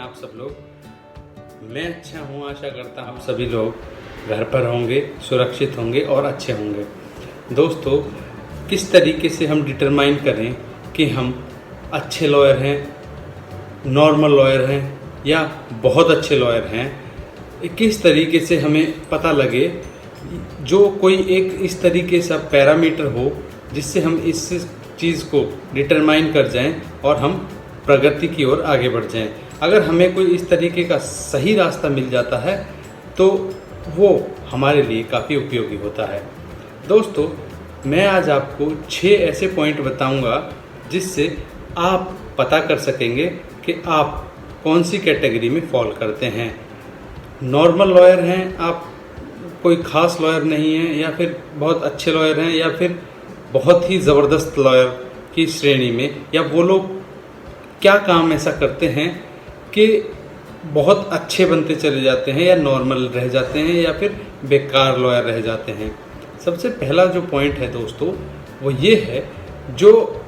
आप सब लोग। मैं अच्छा हूँ, आशा करता हूँ आप सभी लोग घर पर होंगे, सुरक्षित होंगे और अच्छे होंगे। दोस्तों, किस तरीके से हम डिटरमाइन करें कि हम अच्छे लॉयर हैं, नॉर्मल लॉयर हैं या बहुत अच्छे लॉयर हैं, किस तरीके से हमें पता लगे, जो कोई एक इस तरीके से पैरामीटर हो जिससे हम इस चीज़ को डिटरमाइन कर जाएं और हम प्रगति की ओर आगे बढ़ जाएं। अगर हमें कोई इस तरीके का सही रास्ता मिल जाता है तो वो हमारे लिए काफ़ी उपयोगी होता है। दोस्तों, मैं आज आपको 6 ऐसे पॉइंट बताऊंगा जिससे आप पता कर सकेंगे कि आप कौन सी कैटेगरी में फॉल करते हैं। नॉर्मल लॉयर हैं आप, कोई ख़ास लॉयर नहीं है, या फिर बहुत अच्छे लॉयर हैं, या फिर बहुत ही ज़बरदस्त लॉयर की श्रेणी में, या वो लोग क्या काम ऐसा करते हैं कि बहुत अच्छे बनते चले जाते हैं, या नॉर्मल रह जाते हैं, या फिर बेकार लॉयर रह जाते हैं। सबसे पहला जो पॉइंट है दोस्तों वो ये है, जो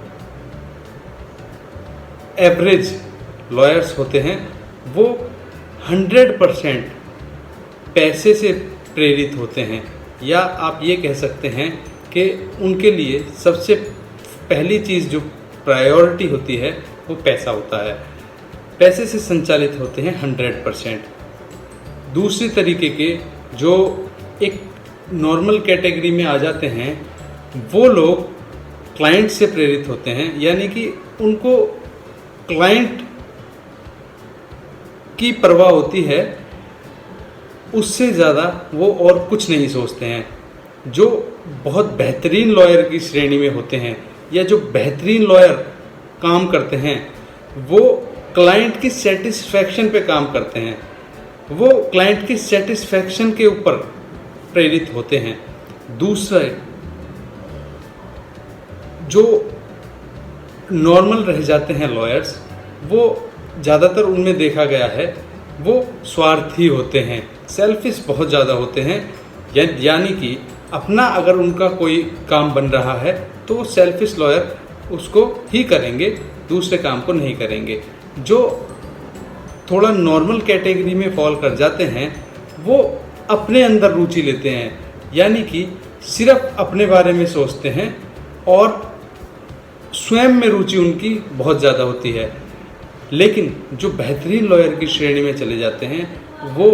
एवरेज लॉयर्स होते हैं वो 100% पैसे से प्रेरित होते हैं, या आप ये कह सकते हैं कि उनके लिए सबसे पहली चीज़ जो प्रायोरिटी होती है वो पैसा होता है। पैसे से संचालित होते हैं 100%। दूसरी तरीके के जो एक नॉर्मल कैटेगरी में आ जाते हैं वो लोग क्लाइंट से प्रेरित होते हैं, यानी कि उनको क्लाइंट की परवाह होती है, उससे ज़्यादा वो और कुछ नहीं सोचते हैं। जो बहुत बेहतरीन लॉयर की श्रेणी में होते हैं या जो बेहतरीन लॉयर काम करते हैं वो क्लाइंट की सेटिस्फैक्शन पे काम करते हैं, वो क्लाइंट की सेटिस्फैक्शन के ऊपर प्रेरित होते हैं। दूसरा, जो नॉर्मल रह जाते हैं लॉयर्स, वो ज़्यादातर उनमें देखा गया है वो स्वार्थी होते हैं, सेल्फिश बहुत ज़्यादा होते हैं। यानी कि अपना अगर उनका कोई काम बन रहा है तो वो सेल्फिश लॉयर उसको ही करेंगे, दूसरे काम को नहीं करेंगे। जो थोड़ा नॉर्मल कैटेगरी में फॉल कर जाते हैं वो अपने अंदर रुचि लेते हैं, यानी कि सिर्फ अपने बारे में सोचते हैं और स्वयं में रुचि उनकी बहुत ज़्यादा होती है। लेकिन जो बेहतरीन लॉयर की श्रेणी में चले जाते हैं वो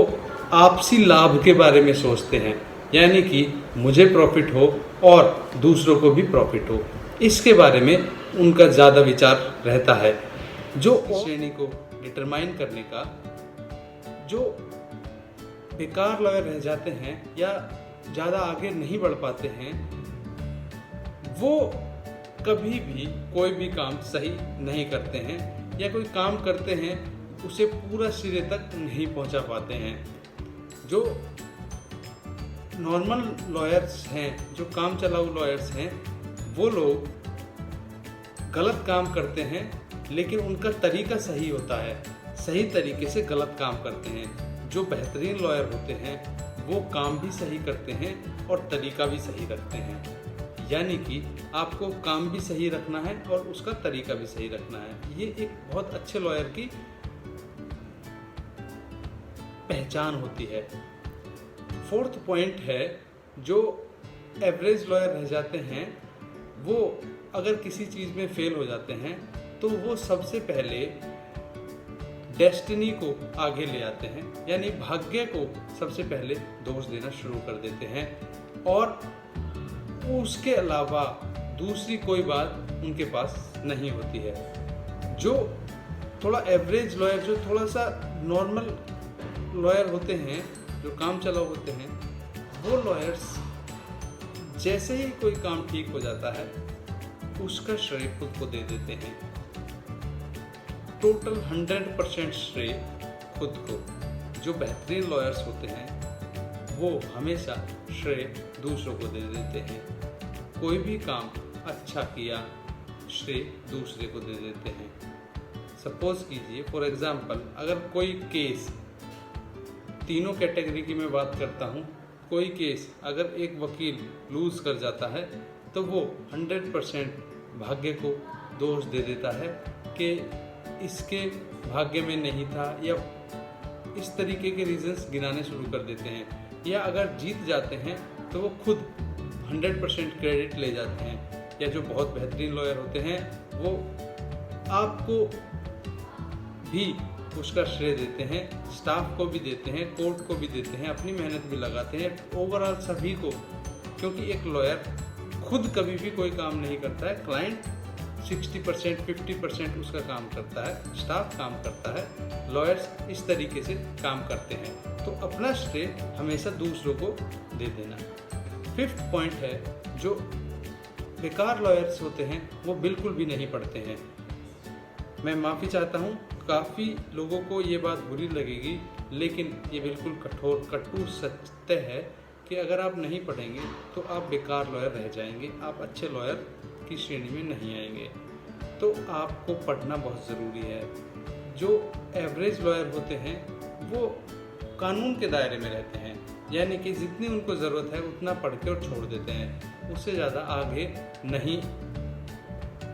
आपसी लाभ के बारे में सोचते हैं, यानी कि मुझे प्रॉफिट हो और दूसरों को भी प्रॉफिट हो, इसके बारे में उनका ज़्यादा विचार रहता है। जो श्रेणी को डिटरमाइन करने का, जो बेकार लॉयर रह जाते हैं या ज़्यादा आगे नहीं बढ़ पाते हैं, वो कभी भी कोई भी काम सही नहीं करते हैं, या कोई काम करते हैं उसे पूरा सिरे तक नहीं पहुंचा पाते हैं। जो नॉर्मल लॉयर्स हैं, जो काम चलाऊ लॉयर्स हैं, वो लोग गलत काम करते हैं लेकिन उनका तरीका सही होता है, सही तरीके से गलत काम करते हैं। जो बेहतरीन लॉयर होते हैं वो काम भी सही करते हैं और तरीका भी सही रखते हैं, यानी कि आपको काम भी सही रखना है और उसका तरीका भी सही रखना है। ये एक बहुत अच्छे लॉयर की पहचान होती है। फोर्थ पॉइंट है, जो एवरेज लॉयर रह जाते हैं वो अगर किसी चीज़ में फेल हो जाते हैं तो वो सबसे पहले डेस्टिनी को आगे ले आते हैं, यानी भाग्य को सबसे पहले दोष देना शुरू कर देते हैं, और उसके अलावा दूसरी कोई बात उनके पास नहीं होती है। जो थोड़ा एवरेज लॉयर, जो थोड़ा सा नॉर्मल लॉयर होते हैं, जो काम चलाऊ होते हैं, वो लॉयर्स जैसे ही कोई काम ठीक हो जाता है उसका श्रेय खुद को दे देते हैं। टोटल 100% श्रेय खुद को। जो बेहतरीन लॉयर्स होते हैं वो हमेशा श्रेय दूसरों को दे देते हैं। कोई भी काम अच्छा किया, श्रेय दूसरे को दे देते हैं। सपोज कीजिए, फॉर एग्जांपल, अगर कोई केस, तीनों कैटेगरी की मैं बात करता हूँ, कोई केस अगर एक वकील लूज कर जाता है तो वो 100% भाग्य को दोष दे देता है कि इसके भाग्य में नहीं था, या इस तरीके के रीजंस गिनाने शुरू कर देते हैं। या अगर जीत जाते हैं तो वो खुद 100% क्रेडिट ले जाते हैं, या जो बहुत बेहतरीन लॉयर होते हैं वो आपको भी उसका श्रेय देते हैं, स्टाफ को भी देते हैं, कोर्ट को भी देते हैं, अपनी मेहनत भी लगाते हैं, ओवरऑल सभी को। क्योंकि एक लॉयर खुद कभी भी कोई काम नहीं करता है, क्लाइंट 60% 50% उसका काम करता है, स्टाफ काम करता है, लॉयर्स इस तरीके से काम करते हैं। तो अपना श्रेय हमेशा दूसरों को दे देना। 5th पॉइंट है, जो बेकार लॉयर्स होते हैं वो बिल्कुल भी नहीं पढ़ते हैं। मैं माफ़ी चाहता हूँ, काफ़ी लोगों को ये बात बुरी लगेगी, लेकिन ये बिल्कुल कटु सत्य है कि अगर आप नहीं पढ़ेंगे तो आप बेकार लॉयर रह जाएंगे, आप अच्छे लॉयर की श्रेणी में नहीं आएंगे। तो आपको पढ़ना बहुत ज़रूरी है। जो एवरेज लॉयर होते हैं वो कानून के दायरे में रहते हैं, यानी कि जितनी उनको ज़रूरत है उतना पढ़ के और छोड़ देते हैं, उससे ज़्यादा आगे नहीं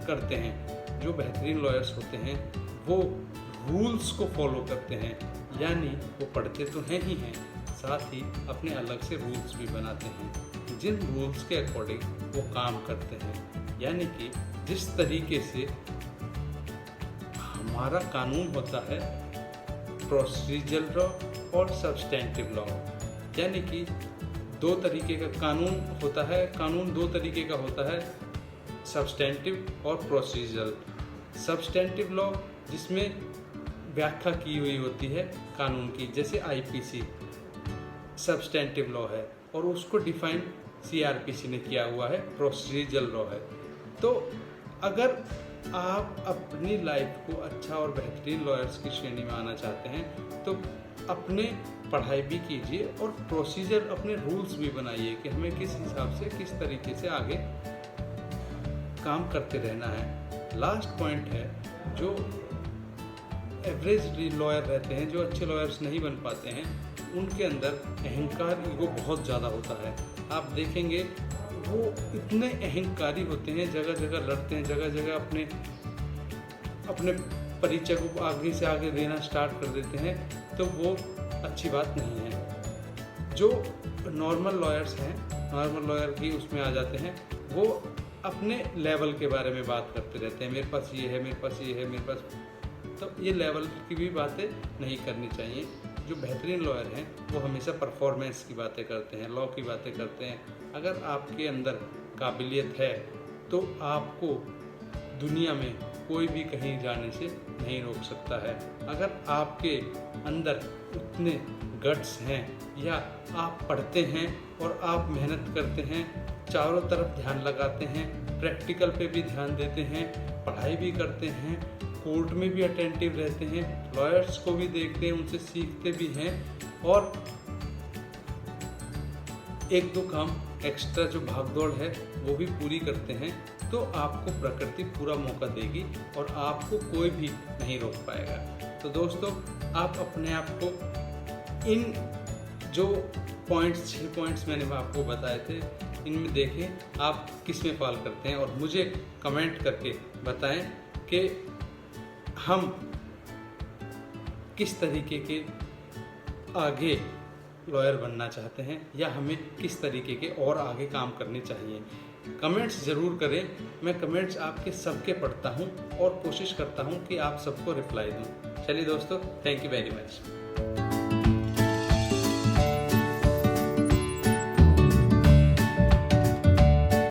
करते हैं। जो बेहतरीन लॉयर्स होते हैं वो रूल्स को फॉलो करते हैं, यानी वो पढ़ते तो हैं ही हैं, साथ ही अपने अलग से रूल्स भी बनाते हैं, जिन रूल्स के अकॉर्डिंग वो काम करते हैं। यानी कि जिस तरीके से हमारा कानून होता है, प्रोसीजरल लॉ और सब्सटेंटिव लॉ, यानी कि दो तरीके का कानून होता है। कानून दो तरीके का होता है, सब्सटेंटिव और प्रोसीजरल। सब्सटेंटिव लॉ जिसमें व्याख्या की हुई होती है कानून की, जैसे आईपीसी सब्सटेंटिव लॉ है, और उसको डिफाइन सीआरपीसी ने किया हुआ है, प्रोसीजरल लॉ है। तो अगर आप अपनी लाइफ को अच्छा और बेहतरीन लॉयर्स की श्रेणी में आना चाहते हैं तो अपने पढ़ाई भी कीजिए और प्रोसीजर, अपने रूल्स भी बनाइए कि हमें किस हिसाब से, किस तरीके से आगे काम करते रहना है। लास्ट पॉइंट है, जो एवरेज लॉयर रहते हैं, जो अच्छे लॉयर्स नहीं बन पाते हैं, उनके अंदर अहंकार, ईगो बहुत ज़्यादा होता है। आप देखेंगे वो इतने अहंकारी होते हैं, जगह जगह लड़ते हैं, जगह जगह अपने परिचय को आगे से आगे देना स्टार्ट कर देते हैं, तो वो अच्छी बात नहीं है। जो नॉर्मल लॉयर्स हैं, नॉर्मल लॉयर की उसमें आ जाते हैं, वो अपने लेवल के बारे में बात करते रहते हैं, मेरे पास ये है, मेरे पास ये है, मेरे पास, तो ये लेवल की भी बातें नहीं करनी चाहिए। जो बेहतरीन लॉयर हैं वो हमेशा परफॉर्मेंस की बातें करते हैं, लॉ की बातें करते हैं। अगर आपके अंदर काबिलियत है तो आपको दुनिया में कोई भी कहीं जाने से नहीं रोक सकता है। अगर आपके अंदर उतने गट्स हैं, या आप पढ़ते हैं और आप मेहनत करते हैं, चारों तरफ ध्यान लगाते हैं, प्रैक्टिकल पे भी ध्यान देते हैं, पढ़ाई भी करते हैं, कोर्ट में भी अटेंटिव रहते हैं, लॉयर्स को भी देखते हैं, उनसे सीखते भी हैं, और एक दो काम एक्स्ट्रा जो भागदौड़ है वो भी पूरी करते हैं, तो आपको प्रकृति पूरा मौका देगी और आपको कोई भी नहीं रोक पाएगा। तो दोस्तों, आप अपने आप को इन जो पॉइंट्स, 6 पॉइंट्स मैंने आपको बताए थे, इनमें देखें आप किस में फॉल करते हैं, और मुझे कमेंट करके बताएं कि हम किस तरीके के आगे लॉयर बनना चाहते हैं, या हमें किस तरीके के और आगे काम करने चाहिए। कमेंट्स ज़रूर करें, मैं कमेंट्स आपके सबके पढ़ता हूं और कोशिश करता हूं कि आप सबको रिप्लाई दूं। चलिए दोस्तों, थैंक यू वेरी मच।